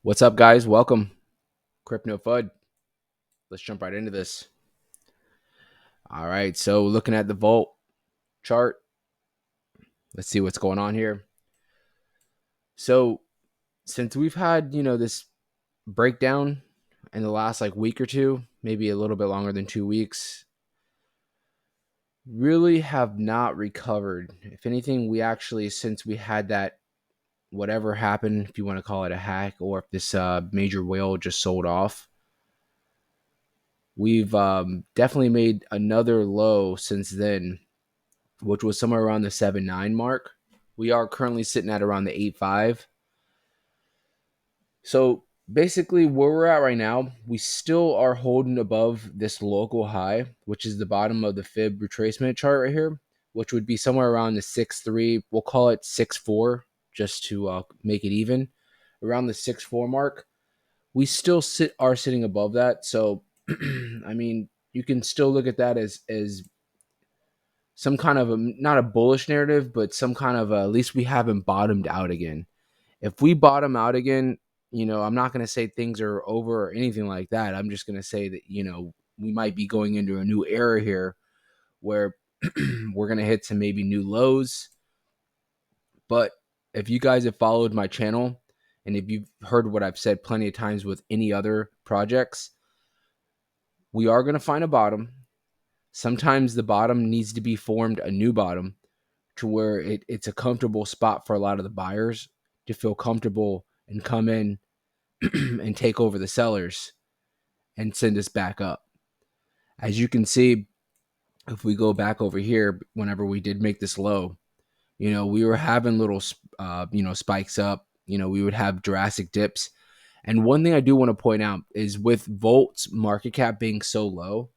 What's up, guys? Welcome, Crypto FUD. Let's jump right into this. All right, so looking at the Volt chart, let's see what's going on here. So, since we've had, this breakdown in the last week or two, maybe a little bit longer than 2 weeks, really have not recovered. If anything, we actually, since we had that, whatever happened, if you want to call it a hack, or if this major whale just sold off, we've definitely made another low since then, which was somewhere around the 7.9 mark. We are currently sitting at around the 8.5. So basically, where we're at right now, we still are holding above this local high, which is the bottom of the fib retracement chart right here, which would be somewhere around the 6.3. We'll call it 6.4 just to make it even. Around the 6.4 mark, we still are sitting above that. So, I mean, you can still look at that as some kind of not a bullish narrative, but some kind of at least we haven't bottomed out again. If we bottom out again, I'm not going to say things are over or anything like that. I'm just going to say that, we might be going into a new era here where we're going to hit some maybe new lows. But if you guys have followed my channel and if you've heard what I've said plenty of times with any other projects, we are going to find a bottom. Sometimes the bottom needs to be formed, a new bottom, to where it's a comfortable spot for a lot of the buyers to feel comfortable and come in and take over the sellers and send us back up. As you can see, if we go back over here, whenever we did make this low, we were having little, spikes up. We would have drastic dips. And one thing I do want to point out is with Volt's market cap being so low,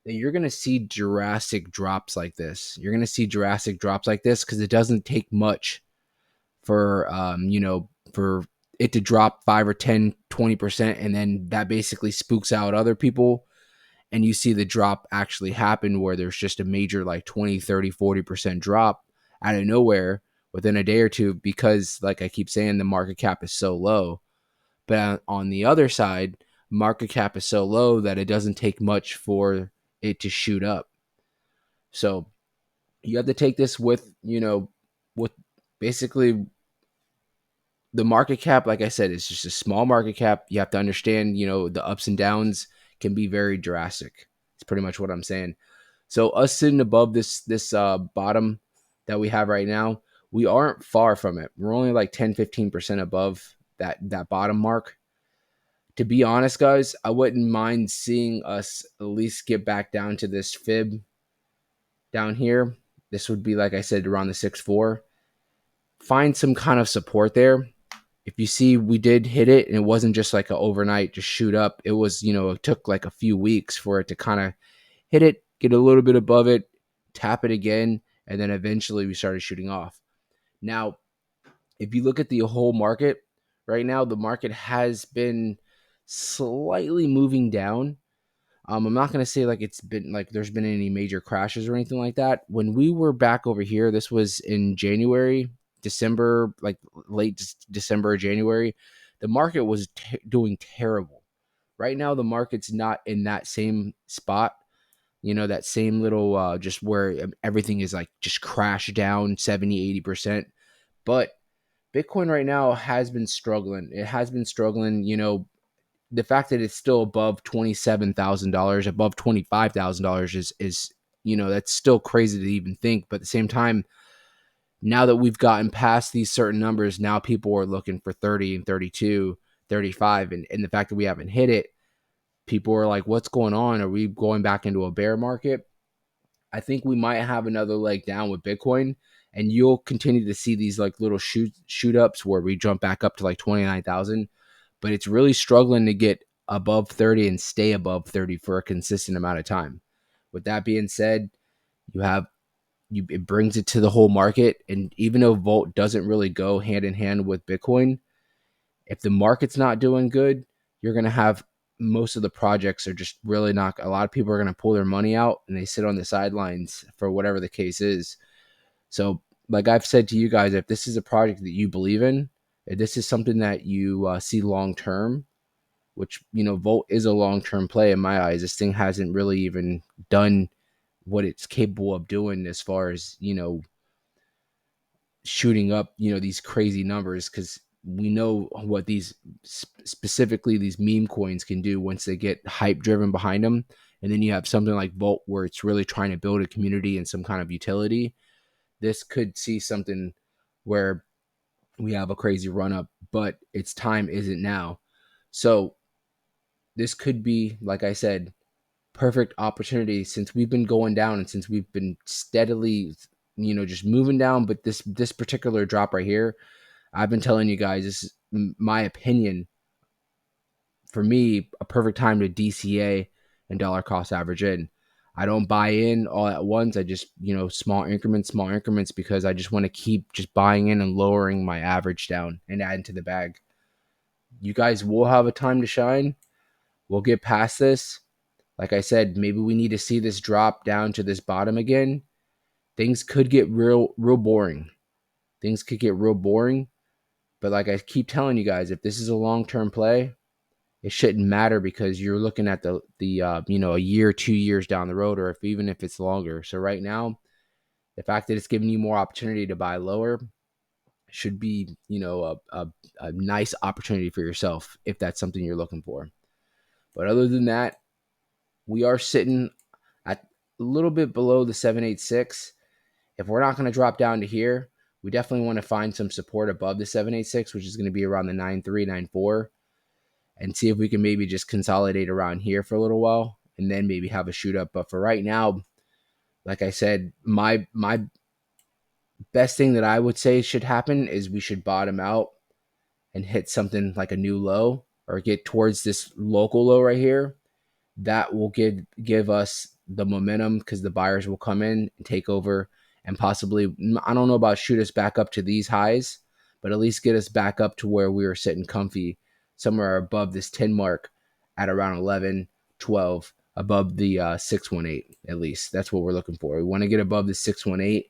that you're going to see drastic drops like this. You're going to see drastic drops like this because it doesn't take much for for it to drop 5 or 10, 20%, and then that basically spooks out other people, and you see the drop actually happen where there's just a major 20, 30, 40% drop out of nowhere within a day or two because, like I keep saying, the market cap is so low. But on the other side, market cap is so low that it doesn't take much for it to shoot up. So you have to take this with with basically the market cap. Like I said, it's just a small market cap. You have to understand, the ups and downs can be very drastic. It's pretty much what I'm saying. So us sitting above this bottom that we have right now, we aren't far from it. We're only like 10-15% above that bottom mark. To be honest, guys, I wouldn't mind seeing us at least get back down to this fib down here. This would be, like I said, around the 6.4. Find some kind of support there. If you see, we did hit it, and it wasn't just like an overnight just shoot up. It was, it took like a few weeks for it to kind of hit it, get a little bit above it, tap it again, and then eventually we started shooting off. Now, if you look at the whole market right now, the market has been slightly moving down. I'm not going to say it's been there's been any major crashes or anything like that. When we were back over here, this was in January, December, late December or January, the market was doing terrible. Right now, the market's not in that same spot, that same little just where everything is just crashed down 70-80%. But Bitcoin right now has been struggling. It has been struggling, the fact that it's still above $27,000, above $25,000 is that's still crazy to even think. But at the same time, now that we've gotten past these certain numbers, now people are looking for 30 and 32, 35, and the fact that we haven't hit it, people are like, what's going on? Are we going back into a bear market? I think we might have another leg down with Bitcoin, and you'll continue to see these little shoot ups where we jump back up to 29,000. But it's really struggling to get above 30 and stay above 30 for a consistent amount of time. With that being said, it brings it to the whole market. And even though Volt doesn't really go hand in hand with Bitcoin, if the market's not doing good, you're going to have most of the projects are just really not. A lot of people are going to pull their money out and they sit on the sidelines for whatever the case is. So, like I've said to you guys, if this is a project that you believe in, this is something that you see long term, which, Volt is a long term play in my eyes. This thing hasn't really even done what it's capable of doing as far as, shooting up, these crazy numbers, because we know what these specifically these meme coins can do once they get hype driven behind them. And then you have something like Volt where it's really trying to build a community and some kind of utility. This could see something where we have a crazy run up, but its time isn't now. So this could be, like I said, perfect opportunity, since we've been going down and since we've been steadily, just moving down. But this particular drop right here, I've been telling you guys, this is my opinion. For me, a perfect time to DCA and dollar cost average in. I don't buy in all at once. I just, small increments, because I just want to keep just buying in and lowering my average down and adding to the bag. You guys will have a time to shine. We'll get past this. Like I said, maybe we need to see this drop down to this bottom again. Things could get real boring. Things could get real boring. But like I keep telling you guys, if this is a long-term play, it shouldn't matter, because you're looking at the a year, 2 years down the road, or even if it's longer. So right now, the fact that it's giving you more opportunity to buy lower should be, a nice opportunity for yourself if that's something you're looking for. But other than that, we are sitting at a little bit below the 786. If we're not going to drop down to here, we definitely want to find some support above the 786, which is going to be around the 93, 94, and see if we can maybe just consolidate around here for a little while and then maybe have a shoot up. But for right now, like I said, my best thing that I would say should happen is we should bottom out and hit something like a new low, or get towards this local low right here. That will give us the momentum, because the buyers will come in and take over, and possibly, I don't know about shoot us back up to these highs, but at least get us back up to where we were sitting comfy, somewhere above this 10 mark at around 11, 12, above the 618. At least that's what we're looking for. We want to get above the 618.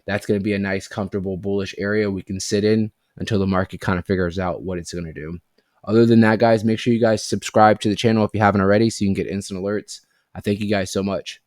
That's going to be a nice, comfortable, bullish area we can sit in until the market kind of figures out what it's going to do. Other than that, guys, make sure you guys subscribe to the channel if you haven't already, so you can get instant alerts. I thank you guys so much.